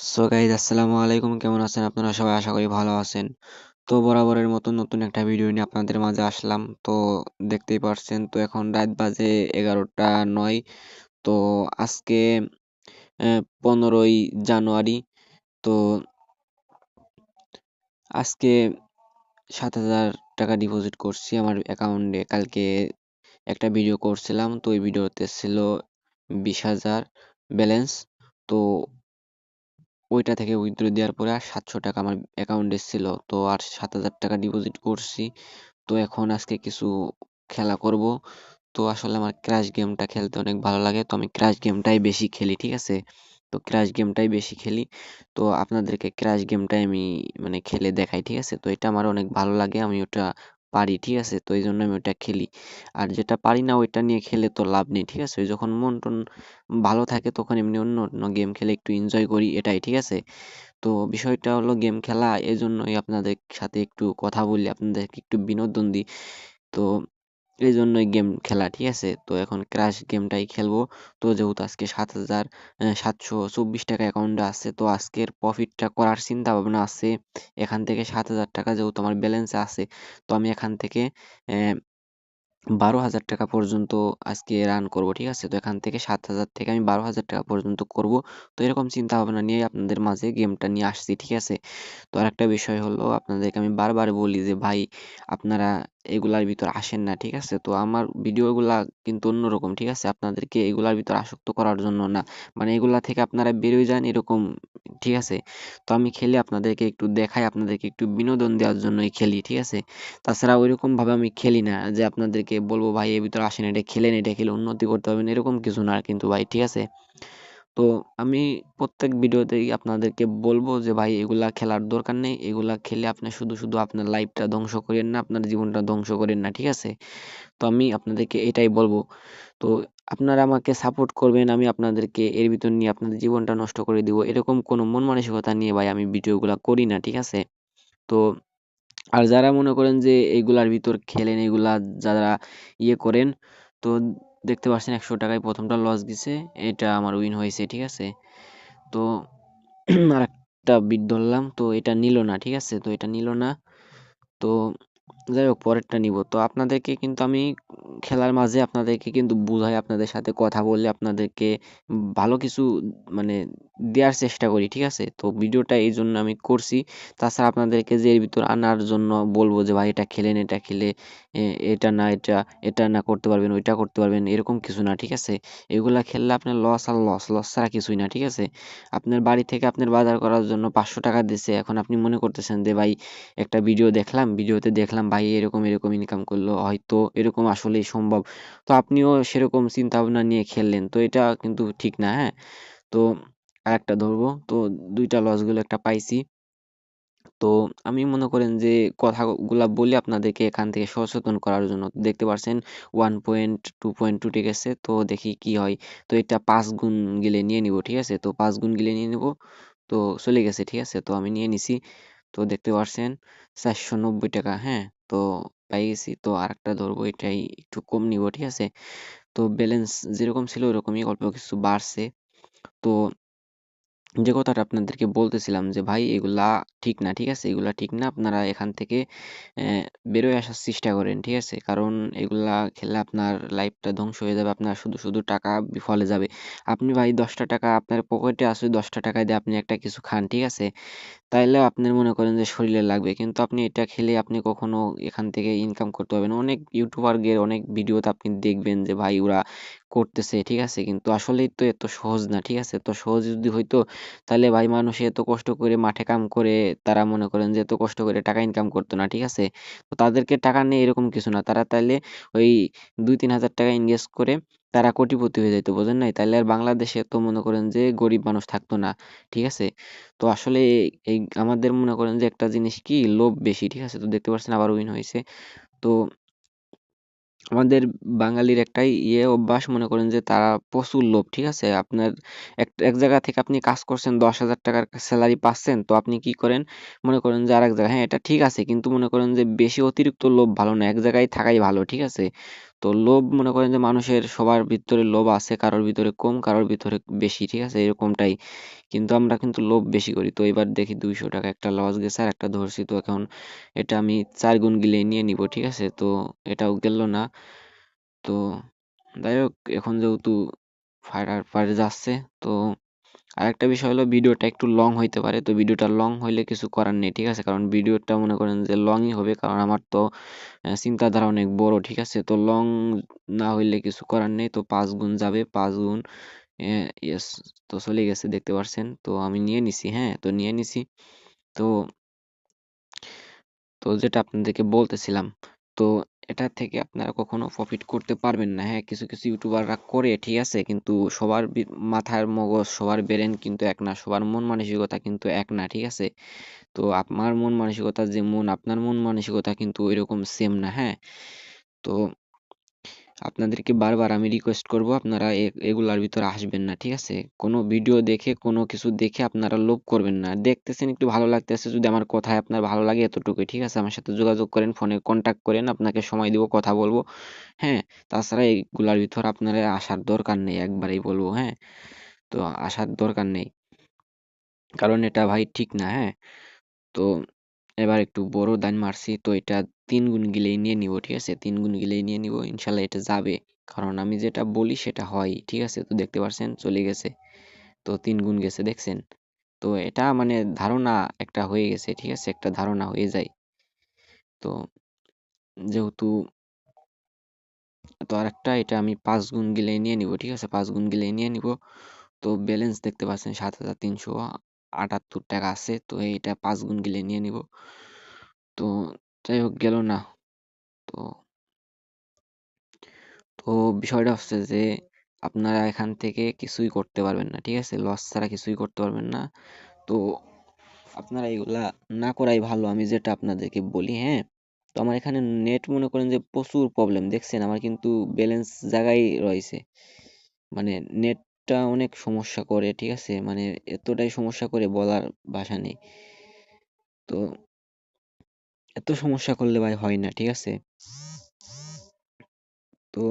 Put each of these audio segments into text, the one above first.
So guys আসসালামু আলাইকুম, কেমন আছেন আপনারা সবাই? আশা করি ভালো আছেন। তো বরাবরের মতো নতুন একটা ভিডিও নিয়ে আপনাদের মাঝে আসলাম। তো দেখতেই পারছেন, তো এখন রাত বাজে 11টা 09। তো আজকে 15ই জানুয়ারি। তো আজকে 7,000 টাকা ডিপোজিট করছি আমার অ্যাকাউন্টে। কালকে একটা ভিডিও করছিলাম, তো ওই ভিডিওতে ছিল 20,000 ব্যালেন্স। তো ওইটা থেকে উইথড্র দেওয়ার পরে আর 700 টাকা আমার অ্যাকাউন্টে ছিল, তো আর 7,000 টাকা ডিপোজিট করছি। তো এখন আজকে কিছু খেলা করব। তো আসলে আমার ক্র্যাশ গেমটা খেলতে অনেক ভালো লাগে, তো আমি ক্র্যাশ গেমটাই বেশি খেলি, ঠিক আছে? তো ক্র্যাশ গেমটাই বেশি খেলি। তো আপনাদেরকে ক্র্যাশ গেমটাই আমি মানে খেলে দেখাই, ঠিক আছে? তো এটা আমার অনেক ভালো লাগে, আমি ওটা পারি, ঠিক আছে? তো এই জন্য আমি ওটা খেলি। আর যেটা পারি না ওইটা নিয়ে খেলে তো লাভ নেই, ঠিক আছে? ওই যখন মন টন ভালো থাকে তখন এমনি অন্য অন্য গেম খেলে একটু এনজয় করি, এটাই, ঠিক আছে? তো বিষয়টা হলো গেম খেলা, এজন্যই আপনাদের সাথে একটু কথা বলি, আপনাদেরকে একটু বিনোদন দিই। তো এইজন্যই গেম খেলা, ঠিক আছে? তো এখন ক্র্যাশ গেমটাই খেলবো। তো যেহেতু আজকে 7,724 টাকা অ্যাকাউন্টে আছে, তো আজকের প্রফিটটা করার চিন্তা ভাবনা আছে। এখান থেকে 7,000 টাকা যেহেতু আমার ব্যালেন্সে আছে, তো আমি এখান থেকে আহ, 12,000 টাকা পর্যন্ত আজকে রান করব, ঠিক আছে? তো এখান থেকে 7,000 থেকে আমি 12,000 টাকা পর্যন্ত করব। তো এরকম চিন্তা ভাবনা নিয়ে আপনাদের মাঝে গেমটা নিয়ে আসছি, ঠিক আছে? তো আরেকটা বিষয় হলো, আপনাদেরকে আমি বারবার বলি যে ভাই আপনারা এগুলার ভিতর আসেন না, ঠিক আছে? তো আমার ভিডিওগুলা কিন্তু অন্যরকম, ঠিক আছে? আপনাদেরকে এগুলার ভিতর আসক্ত করার জন্য না, মানে এগুলা থেকে আপনারা বেরোয় যান এরকম, ঠিক আছে? তো আমি খেলি আপনাদেরকে একটু দেখাই, আপনাদেরকে একটু বিনোদন দেওয়ার জন্যই খেলি, ঠিক আছে? তাছাড়া ওইরকম ভাবে আমি খেলি না যে আপনাদেরকে বলবো ভাই এর ভিতর আসেন, এটা খেলেন, এটা খেলে উন্নতি করতে পারবেন, এরকম কিছু না কিন্তু ভাই, ঠিক আছে? তো আমি প্রত্যেক ভিডিওতেই আপনাদেরকে বলবো যে ভাই এগুলা খেলার দরকার নেই, এগুলা খেলে আপনি শুধু শুধু আপনার লাইফটা ধ্বংস করেন না, আপনার জীবনটা ধ্বংস করেন না, ঠিক আছে? তো আমি আপনাদেরকে এটাই বলবো। তো আপনারা আমাকে সাপোর্ট করবেন, আমি আপনাদেরকে এর ভিতর নিয়ে আপনাদের জীবনটা নষ্ট করে দিব, এরকম কোনো মন মানসিকতা নিয়ে ভাই আমি ভিডিওগুলা করি না, ঠিক আছে? তো আর যারা মনে করেন যে এগুলার ভিতর খেলেন, এগুলা যারা ইয়ে করেন, তো দেখতে পাচ্ছেন 100 টাকায় প্রথমটা লস গেছে, এটা আমার উইন হয়েছে, ঠিক আছে? তো আরেকটা বিট ধরলাম, তো এটা নিল না, ঠিক আছে? তো এটা নিল না। তো যাই হোক পরেরটা নিব। তো আপনাদেরকে কিন্তু আমি খেলার মাঝে আপনাদেরকে কিন্তু বুঝাই, আপনাদের সাথে কথা বলে আপনাদেরকে ভালো কিছু মানে দেওয়ার চেষ্টা করি, ঠিক আছে? তো ভিডিওটা এই জন্য আমি করছি। তাছাড়া আপনাদেরকে যে এর ভিতর আনার জন্য বলবো যে ভাই এটা খেলেন, এটা খেলে এটা না এটা, এটা না করতে পারবেন, ওইটা করতে পারবেন, এরকম কিছু না, ঠিক আছে? এগুলা খেললে আপনার লস আর লস, লস ছাড়া কিছুই না, ঠিক আছে? আপনার বাড়ি থেকে আপনার বাজার করার জন্য 500 টাকা দিছে, এখন আপনি মনে করতেছেন যে ভাই একটা ভিডিও দেখলাম, ভিডিওতে দেখলাম ভাই এরকম এরকম ইনকাম করলো, হয়তো এরকম আসলেই সম্ভব। তো আপনিও সেরকম চিন্তা ভাবনা নিয়ে খেললেন, তো এটা কিন্তু ঠিক না, হ্যাঁ? তো আরেকটা ধরবো, তো দুইটা লস গেলো, একটা পাইছি। তো আমি মনে করেন যে কথাগুলা বলি আপনাদেরকে এখান থেকে সচেতন করার জন্য। দেখতে পারছেন 1.2.2 ঠিক আছে, তো দেখি কি হয়। তো এটা 5 গুণ গেলে নিয়ে নিব, ঠিক আছে? তো 5 গুণ গেলে নিয়ে নিব। তো চলে গেছে, ঠিক আছে? তো আমি নিয়ে নিছি। তো দেখতে পারছেন 490 টাকা, হ্যাঁ? তো পাই গেছি। তো আরেকটা ধরবো, এটাই একটু কম নিব, ঠিক আছে? তো ব্যালেন্স যেরকম ছিল ওরকমই, অল্প কিছু বাড়ছে। তো যে কথাটা আপনাদেরকে বলতেছিলাম যে ভাই এগুলা ঠিক না, ঠিক আছে? এগুলা ঠিক না, আপনারা এখান থেকে বেরোয় আসার চেষ্টা করেন, ঠিক আছে? কারণ এগুলা খেললে আপনার লাইফটা ধ্বংস হয়ে যাবে, আপনার শুধু শুধু টাকা বিফলে যাবে। আপনি ভাই 10টা টাকা আপনার পকেটে আছে, 10টা টাকা দিয়ে আপনি একটা কিছু খান, ঠিক আছে? তাইলেও আপনার মনে করেন যে শরীরে লাগবে, কিন্তু আপনি এটা খেলে আপনি কখনো এখান থেকে ইনকাম করতে পারবেন না। অনেক ইউটিউবারদের অনেক ভিডিওতে আপনি দেখবেন যে ভাই ওরা করতেছে, ঠিক আছে? কিন্তু আসলেই তো এত সহজ না, ঠিক আছে? এত সহজ যদি হইতো তাহলে ভাই মানুষ এত কষ্ট করে মাঠে কাম করে তারা মনে করেন যে এত কষ্ট করে টাকা ইনকাম করতো না, ঠিক আছে? তো তাদেরকে টাকা নেই এরকম কিছু না, তারা তাইলে ওই 2-3 হাজার টাকা ইনভেস্ট করে তারা কোটিপতি হয়ে যেত, বোঝেন নাই? তাইলে আর বাংলাদেশে তো মনে করেন যে গরিব মানুষ থাকতো না, ঠিক আছে? তো আসলে এই আমাদের মনে করেন যে একটা জিনিস কি, লোভ বেশি, ঠিক আছে? তো দেখতে পাচ্ছেন আবার উইন হয়েছে। তো আমাদের বাঙালির একটাই অভ্যাস, মনে করেন যে তারা প্রচুর লোভ, ঠিক আছে? আপনার এক জায়গা থেকে আপনি কাজ করছেন, 10,000 টাকার স্যালারি পাচ্ছেন, তো আপনি কি করেন, মনে করেন যে আরেক জায়গায়, হ্যাঁ এটা ঠিক আছে, কিন্তু মনে করেন যে বেশি অতিরিক্ত লোভ ভালো না, এক জায়গায় থাকাই ভালো, ঠিক আছে? তো লোভ মনে করেন যে মানুষের সবার ভিতরে লোভ আছে, কারোর ভিতরে কম, কারোর ভিতরে বেশি, ঠিক আছে, এরকমটাই। কিন্তু আমরা কিন্তু লোভ বেশি করি। তো এবার দেখি 200 টাকা একটা লস গেছে, আর একটা ধরছি, তো এখন এটা আমি 4 গুণ গিলে নিয়ে নিব, ঠিক আছে। তো এটাও গেল না। তো যাই হোক, এখন যেহেতু ফায়ার ফায়ার যাচ্ছে, তো আরেকটা বিষয় হলো ভিডিওটা একটু লং হইতে পারে। তো ভিডিওটা লং হইলে কিছু করার নেই, ঠিক আছে, কারণ ভিডিওটা মনে করেন যে লংই হবে, কারণ আমার তো চিন্তাধারা অনেক বড়, ঠিক আছে। তো লং না হইলে কিছু করার নেই। তো 5 গুণ যাবে, 5 গুণ, ইয়েস। তো চলে গেছে, দেখতে পারছেন। তো আমি নিয়ে নিছি, হ্যাঁ, তো নিয়ে নিছি। তো তো যেটা আপনাদেরকে বলতেছিলাম, তো এটা থেকে আপনারা কখনো প্রফিট করতে পারবেন না। হ্যাঁ, কিছু কিছু ইউটিউবাররা করে, ঠিক আছে, কিন্তু সবার মাথার মগজ, সবার ব্রেন কিন্তু এক না, সবার মন মানসিকতা কিন্তু এক না, ঠিক আছে। তো আমার মন মানসিকতা যেমন, আপনার মন মানসিকতা কিন্তু ওইরকম সেম না, হ্যাঁ। তো আপনাদেরকে বারবার আমি রিকোয়েস্ট করব, আপনারা এগুলার ভিতরে আসবেন না, ঠিক আছে। কোনো ভিডিও দেখে, কোনো কিছু দেখে আপনারা লোভ করবেন না। দেখতেছেন একটু ভালো লাগতেছে, যদি আমার কথায় আপনার ভালো লাগে, এতটুকুই, ঠিক আছে। আমার সাথে যোগাযোগ করেন, ফোনে কন্টাক্ট করেন, আপনাকে সময় দিব, কথা বলবো, হ্যাঁ। তাছাড়া এইগুলার ভিতর আপনারা আসার দরকার নেই, একবারেই বলবো, হ্যাঁ। তো আসার দরকার নেই, কারণ এটা ভাই ঠিক না, হ্যাঁ। তো এবার একটু বড় দান মারছি, তো এটা 3 গুণ গিলেই নিয়ে নিব, ঠিক আছে। 3 গুণ গিলেই নিয়ে নিব, ইনশাল্লাহ এটা যাবে, কারণ আমি যেটা বলি সেটা হয়, ঠিক আছে। তো দেখতে পারছেন চলে গেছে, তো 3 গুণ গেছে, দেখছেন। তো এটা মানে ধারণা একটা হয়ে গেছে, ঠিক আছে, একটা ধারণা হয়ে যায়। তো যেহেতু, তো আরেকটা, এটা আমি 5 গুণ গিলেই নিয়ে নিব, ঠিক আছে, 5 গুণ গিলেই নিয়ে নিব। তো ব্যালেন্স দেখতে পাচ্ছেন 7,378 টাকা আছে। তো এইটা 5 গুণ গিলে নিয়ে নিব। তো যাই হোক, গেল না। তো তো বিষয়টা হচ্ছে যে আপনারা এখান থেকে কিছুই করতে পারবেন না, ঠিক আছে, লস ছাড়া কিছুই করতে পারবেন না। তো আপনারা এগুলা না করাই ভালো, আমি যেটা আপনাদেরকে বলি, হ্যাঁ। তো আমার এখানে নেট মনে করেন যে প্রচুর প্রবলেম, দেখছেন, আমার কিন্তু ব্যালেন্স জায়গায় রয়েছে, মানে নেটটা অনেক সমস্যা করে, ঠিক আছে, মানে এতটাই সমস্যা করে বলার ভাষা নেই। তো এত সমস্যা করলে ভাই হয় না, ঠিক আছে। তো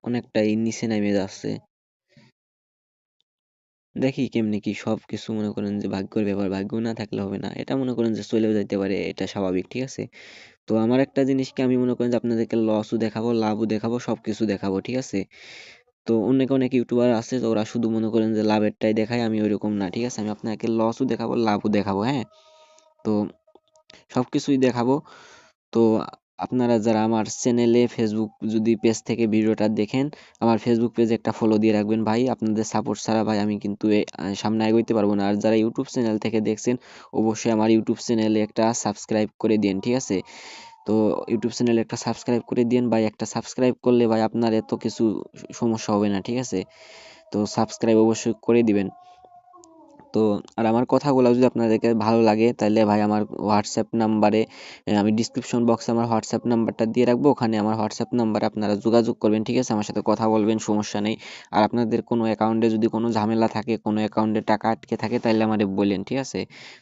অনেকটাই নিচে নেমে যাচ্ছে। দেখি কেমনে কি সবকিছু মনে করেন যে ভাগ্যের ব্যাপার, ভাগ্য না থাকলে হবে না। এটা মনে করেন যে চলেও যাইতে পারে, এটা স্বাভাবিক, ঠিক আছে। তো আমার একটা জিনিসকে আমি মনে করেন যে আপনাদেরকে লসও দেখাবো, লাভও দেখাবো, সবকিছু দেখাবো, ঠিক আছে। তো অনেক অনেক ইউটিউবার আছে, তো ওরা শুধু মনে করেন যে লাভেরটাই দেখায়, আমি ওইরকম না, ঠিক আছে। আমি আপনাকে লসও দেখাবো, লাভও দেখাবো, হ্যাঁ। তো সবকিছুই দেখাবো। তো আপনারা যারা আমার চ্যানেলে ফেসবুক যদি পেজ থেকে ভিডিওটা দেখেন, আমার ফেসবুক পেজে একটা ফলো দিয়ে রাখবেন ভাই। আপনাদের সাপোর্ট ছাড়া ভাই আমি কিন্তু সামনে এগোইতে পারবো না। আর যারা ইউটিউব চ্যানেল থেকে দেখছেন, অবশ্যই আমার ইউটিউব চ্যানেলে একটা সাবস্ক্রাইব করে দিন, ঠিক আছে। তো ইউটিউব চ্যানেলে একটা সাবস্ক্রাইব করে দিন ভাই। একটা সাবস্ক্রাইব করলে ভাই আপনার এত কিছু সমস্যা হবে না, ঠিক আছে। তো সাবস্ক্রাইব অবশ্যই করে দিবেন। তো আর আমার কথাগুলো যদি আপনাদেরকে ভালো লাগে, তাহলে ভাই আমার হোয়াটসঅ্যাপ নাম্বারে, আমি ডিসক্রিপশন বক্সে আমার হোয়াটসঅ্যাপ নাম্বারটা দিয়ে রাখবো, ওখানে আমার হোয়াটসঅ্যাপ নাম্বারে আপনারা যোগাযোগ করবেন, ঠিক আছে, আমার সাথে কথা বলবেন, সমস্যা নেই। আর আপনাদের কোনো অ্যাকাউন্টে যদি কোনো ঝামেলা থাকে, কোনো অ্যাকাউন্টে টাকা আটকে থাকে, তাহলে আমারে বললেন, ঠিক আছে।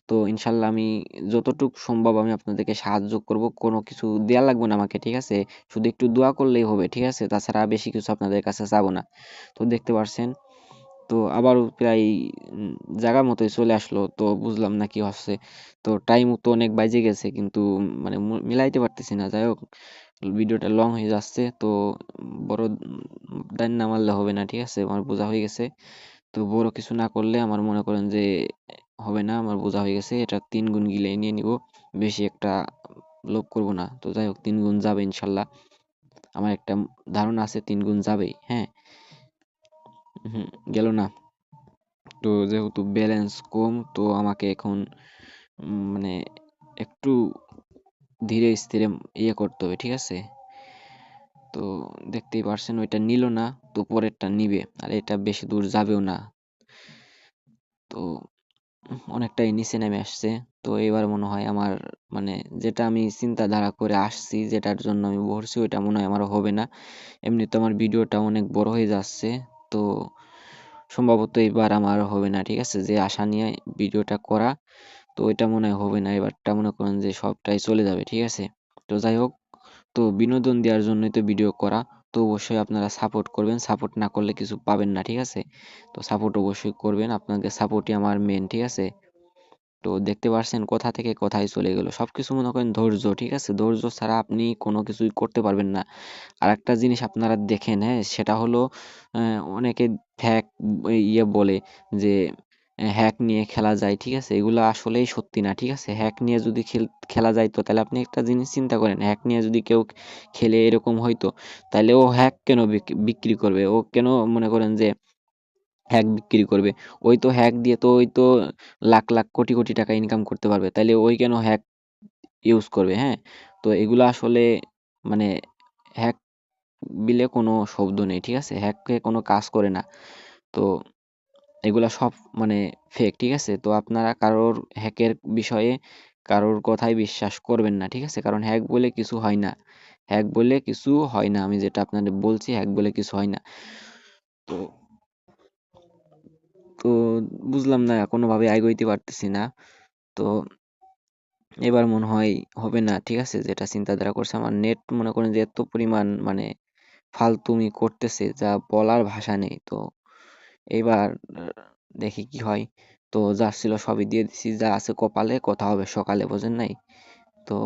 তো ইনশাল্লাহ আমি যতটুকু সম্ভব আমি আপনাদেরকে সাহায্য করব, কোনো কিছু দেওয়া লাগবে না আমাকে, ঠিক আছে। শুধু একটু দোয়া করলেই হবে, ঠিক আছে, তাছাড়া বেশি কিছু আপনাদের কাছে চাবো না। তো দেখতে পারছেন, তো আবারও প্রায় উম, জায়গা মতোই চলে আসলো, তো বুঝলাম না কি হচ্ছে। তো টাইম তো অনেক বাইজে গেছে, কিন্তু মানে মিলাইতে পারতেছি না। যাই হোক, ভিডিওটা লং হয়ে যাচ্ছে, তো বড় দান না মারলে হবে না, ঠিক আছে, আমার বোঝা হয়ে গেছে। তো বড় কিছু না করলে আমার মনে করেন যে হবে না, আমার বোঝা হয়ে গেছে। এটা 3 গুণ গিলে নিয়ে নিব, বেশি একটা লোভ করব না। তো যাই হোক, 3 গুণ যাবে ইনশাল্লাহ, আমার একটা ধারণা আছে 3 গুণ যাবেই, হ্যাঁ। হুম, গেল না। তো যেহেতু ব্যালেন্স কম, তো আমাকে এখন মানে একটু ধীরে স্থিরে করতে হবে, ঠিক আছে। তো দেখতেই পারছেন ওইটা নিল না, তো পরেরটা নিবে, আর এটা বেশি দূর যাবেও না। তো অনেকটাই নিচে নেমে আসছে। তো এবার মনে হয় আমার, মানে যেটা আমি চিন্তাধারা করে আসছি, যেটার জন্য আমি ভরছি, ওইটা মনে হয় আমার হবে না। এমনি তো আমার ভিডিওটা অনেক বড় হয়ে যাচ্ছে। তো সম্ভবত এবার আমার হবে না, ঠিক আছে, যে আশা নিয়ে ভিডিওটা করা, তো এটা মনে হয় হবে না। এবারটা মনে করেন যে সবটাই চলে যাবে, ঠিক আছে। তো যাই হোক, তো বিনোদন দেওয়ার জন্যই তো ভিডিও করা। তো অবশ্যই আপনারা সাপোর্ট করবেন, সাপোর্ট না করলে কিছু পাবেন না, ঠিক আছে? তো সাপোর্ট অবশ্যই করবেন, আপনাদের সাপোর্টই আমার মেন, ঠিক আছে? তো দেখতে পারছেন কোথা থেকে কোথায় চলে গেল, সবকিছু মনে করেন ধৈর্য, ঠিক আছে? ধৈর্য ছাড়া আপনি কোনো কিছুই করতে পারবেন না। আর একটা জিনিস আপনারা দেখেন, হ্যাঁ, সেটা হলো অনেকে হ্যাক বলে যে হ্যাক নিয়ে খেলা যায়, ঠিক আছে? এগুলো আসলেই সত্যি না, ঠিক আছে? হ্যাক নিয়ে যদি খেলা যায়, তো তাহলে আপনি একটা জিনিস চিন্তা করেন, হ্যাক নিয়ে যদি কেউ খেলে এরকম হইতো, তাহলে ও হ্যাক কেন বিক্রি করবে? ও কেন মনে করেন যে হ্যাক বিক্রি করবে? ওই তো হ্যাক দিয়ে তো ওই তো লাখ লাখ কোটি কোটি টাকা ইনকাম করতে পারবে, তাইলে ওই কেন হ্যাক ইউজ করবে? হ্যাঁ, তো এগুলো আসলে মানে হ্যাক বিলে কোনো শব্দ নেই, ঠিক আছে? হ্যাকে কোনো কাজ করে না। তো এগুলা সব মানে ফেক, ঠিক আছে? তো আপনারা কারোর হ্যাকের বিষয়ে কারোর কথায় বিশ্বাস করবেন না, ঠিক আছে? কারণ হ্যাক বলে কিছু হয় না, হ্যাক বলে কিছু হয় না, আমি যেটা আপনাদের বলছি, হ্যাক বলে কিছু হয় না। তো তো বুঝলাম না, কোনোভাবে এগোইতে পারতেছি না। তো এবার মনে হয় হবে না, ঠিক আছে? যেটা চিন্তাধারা করছে, আমার নেট মনে করেন যে এত পরিমাণ মানে ফালতুমি করতেছে, যা বলার ভাষা নেই। তো এইবার দেখি কি হয়। তো যা ছিল সবই দিয়ে দিছি, যা আছে কপালে, কথা হবে সকালে, বোঝেন নাই? তো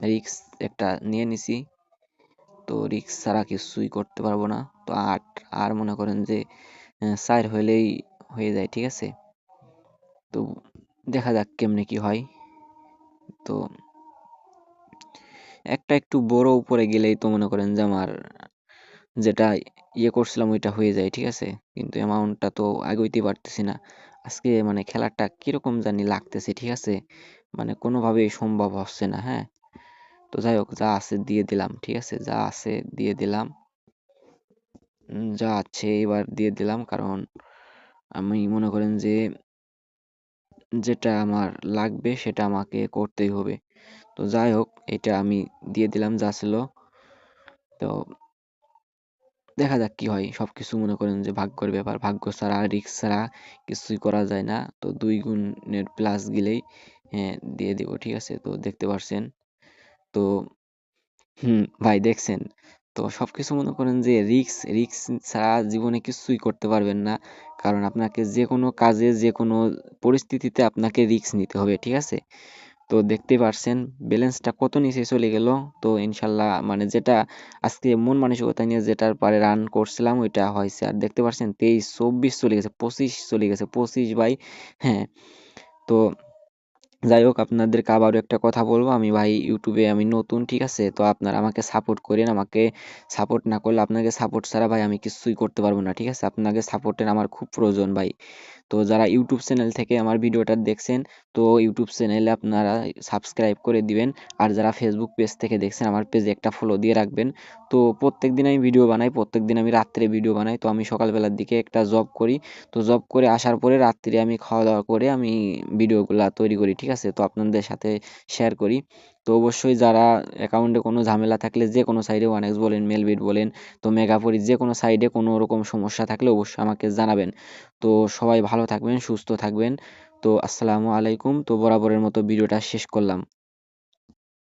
রিস্ক একটা নিয়ে নিছি, তো রিস্ক ছাড়া কিছুই করতে পারবো না। তো আর মনে করেন যে 4 হইলেই হয়ে যায়, ঠিক আছে? তো দেখা যাক কেমনে কি হয়। তো একটা একটু বড় উপরে গেলেই তো মনে করেন যে আমার যেটা করছিলাম ওইটা হয়ে যায়, ঠিক আছে? কিন্তু অ্যামাউন্টটা তো আগাইতে পারতেছি না। আজকে মানে খেলাটা কিরকম জানি লাগতেছে, ঠিক আছে? মানে কোনোভাবেই সম্ভব হচ্ছে না, হ্যাঁ? তো যাই হোক, যা আছে দিয়ে দিলাম, ঠিক আছে? যা আছে দিয়ে দিলাম। যা আছে এবার দিয়ে দিলাম, কারণ আমি মনে করেন যে যেটা আমার লাগবে সেটা আমাকে করতেই হবে। তো যাই হোক, এটা আমি দিয়ে দিলাম যা ছিল। তো দেখা যাক কি হয়। সবকিছু মনে করেন যে ভাগ্যের ব্যাপার। ভাগ্য ছাড়া, রিস্ক ছাড়া কিছুই করা যায় না। তো ২ গুণের প্লাস গেলেই দিয়ে দিব, ঠিক আছে? তো দেখতে পারছেন। তো ভাই দেখছেন? তো সবকিছু মনে করেন যে রিস্ক ছাড়া জীবনে কিছুই করতে পারবেন না। কারণ আপনাকে যেকোনো কাজে, যেকোনো পরিস্থিতিতে আপনাকে রিস্ক নিতে হবে, ঠিক আছে? তো দেখতেই পারছেন ব্যালেন্সটা কত নিচে চলে গেল। তো ইনশাল্লাহ মানে যেটা আজকে মন মানসিকতা নিয়ে যেটার পারে রান করছিলাম ওইটা হয়েছে। আর দেখতে পারছেন 23, 24 চলে গেছে, 25 চলে গেছে, 25 ভাই। হ্যাঁ, তো যাই হোক, আপনাদেরকে আবারও একটা কথা বলবো, আমি ভাই ইউটিউবে আমি নতুন, ঠিক আছে? তো আপনারা আমাকে সাপোর্ট করেন, আমাকে সাপোর্ট না করলে, আপনাকে সাপোর্ট ছাড়া ভাই আমি কিছুই করতে পারবো না, ঠিক আছে? আপনাকে সাপোর্টের আমার খুব প্রয়োজন ভাই। তো যারা ইউটিউব চ্যানেল থেকে আমার ভিডিওটা দেখছেন, তো ইউটিউব চ্যানেলে আপনারা সাবস্ক্রাইব করে দিবেন। আর যারা ফেসবুক পেজ থেকে দেখছেন, আমার পেজে একটা ফলো দিয়ে রাখবেন। তো প্রত্যেকদিন আমি ভিডিও বানাই, প্রত্যেকদিন আমি রাত্রে ভিডিও বানাই। তো আমি সকালবেলার দিকে একটা জব করি। তো জব করে আসার পরে রাত্রে আমি খাওয়া দাওয়া করে আমি ভিডিওগুলা তৈরি করি, ঠিক আছে? তো আপনাদের সাথে শেয়ার করি। তো অবশ্যই যারা অ্যাকাউন্টে কোনো ঝামেলা থাকলে, যে কোনো সাইডে 1x বলেন, মেলবিট বলেন, তো মেগাপরি, যে কোনো সাইডে কোনো রকম সমস্যা থাকলে অবশ্যই আমাকে জানাবেন। তো সবাই ভালো থাকবেন, সুস্থ থাকবেন। তো আসসালামু আলাইকুম। তো বরাবরের মতো ভিডিওটা শেষ করলাম।